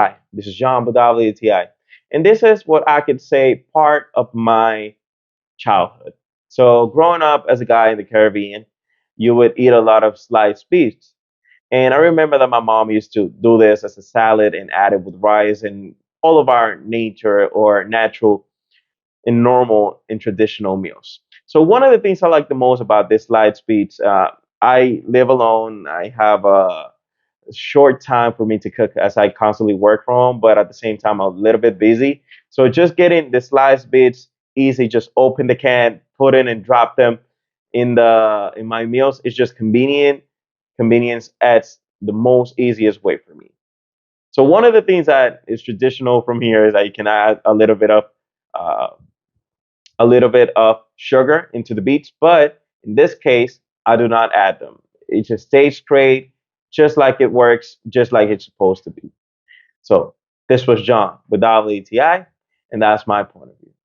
Hi, this is John with WTI. And this is what I could say part of my childhood. So, growing up as a guy in the Caribbean, you would eat a lot of sliced beets. And I remember that my mom used to do this as a salad and add it with rice and all of our nature or natural and normal and traditional meals. So, one of the things I like the most about this sliced beets, I live alone. I have a short time for me to cook as I constantly work from home, but at the same time, I'm a little bit busy. So just getting the sliced bits easy, just open the can, put in and drop them in my meals is just convenient. Convenience adds the most easiest way for me. So one of the things that is traditional from here is that you can add uh, a little bit of sugar into the beets, but in this case, I do not add them. It just stays straight, just like it works, just like it's supposed to be. So this was John with WTI, and that's my point of view.